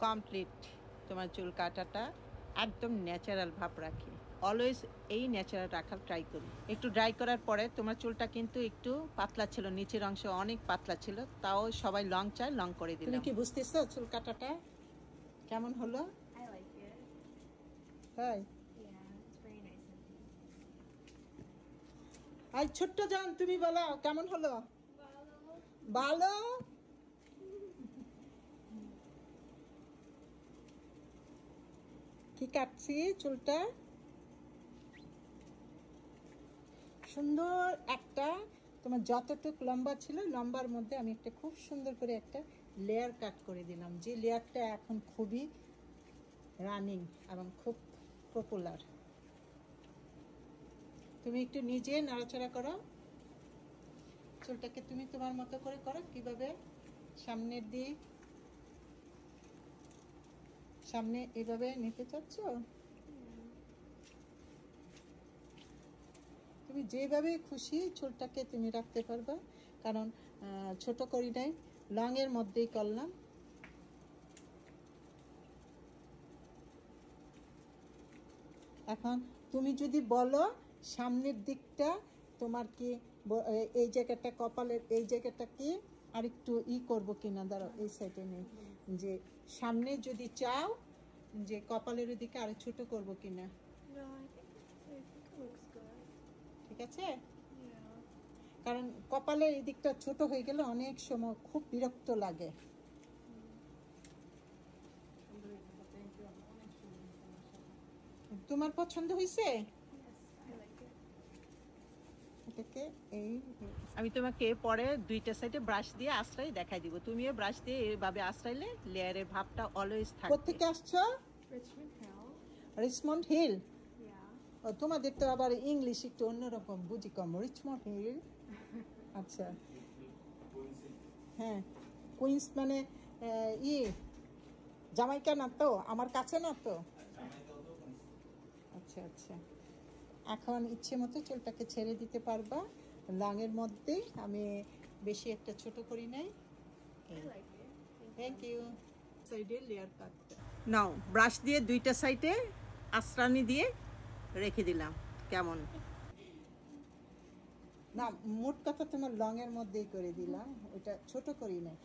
Complete তোমার চুল কাটাটা একদম ন্যাচারাল ভাব রাখি অলওয়েজ এই ন্যাচারাল রাখার ট্রাই করি একটু ড্রাই করার পরে তোমার চুলটা কিন্তু একটু পাতলা ছিল নিচের অংশ অনেক পাতলা ছিল তাও সবাই লং চাই লং করে দিলাম তুমি কি বুঝতেছো চুল কাটাটা কেমন হলো I like it. তাই Yeah, it's very nice of you. I ছোট্ট জান তুমি বলো কেমন হলো ভালো কি কাটছি চুলটা সুন্দর একটা তোমার যতটুকু লম্বা ছিল লম্বার মধ্যে আমি একটা খুব সুন্দর করে একটা লেয়ার কাট করে দিলাম যে লেয়ারটা এখন খুবই রানিং এবং খুব পপুলার তুমি একটু নিজে নাড়াচাড়া করো চুলটাকে তুমি তোমার মতো করে করো কিভাবে সামনের দিক সামনে এইভাবে নিতে চাচ্ছ তুমি যেভাবে খুশি চুলটাকে তুমি রাখতে পারবা কারণ ছোট করি নাই লং এর মধ্যেই করলাম এখন তুমি যদি বলো সামনের দিকটা তোমার কি এই জায়গাটা কপালের এই জায়গাটা কি আরেকটু করব কিনা দাঁড়াও এই সাইডে নেই যে সামনে যদি চাও যে কপালের দিকে আরো ছোট করব কিনা No, I think it looks good. ঠিক আছে Yeah. কারণ কপালের এই দিকটা ছোট হয়ে গেলে অনেক সময় খুব বিরক্ত লাগে তোমার পছন্দ হয়েছে Yes, I like it. এটাকে এই আমি তোমাকে পরে দুইটা সাইডে ব্রাশ দিয়ে আশ্রয় দেখাই দিব তুমিও ব্রাশ দিয়ে এইভাবে আশ্রাইলে লেয়ারের ভাবটা অলওয়েজ থাকবে কোথা থেকে আসছো Richmond Hill. Richmond Hill Yeah. ও তোমাদের তো আবার ইংলিশ একটু অন্যরকম বুঝি কম রিচমন্ড হিল আচ্ছা হ্যাঁ কুইন্স মানে জামাইকা না তো আমার কাছে না তো আচ্ছা আচ্ছা এখন ইচ্ছে মতো চুলটাকে ছেড়ে দিতে পারবা লংয়ের মধ্যে আমি বেশি একটা ছোট করি নাই I like it. Thank you সাইডে লেয়ার কাট নাও ব্রাশ দিয়ে দুইটা সাইডে আশ্রানি দিয়ে রেখে দিলাম কেমন না মোট কথা তোমার লংয়ের মধ্যেই করে দিলাম ওটা ছোট করি নাই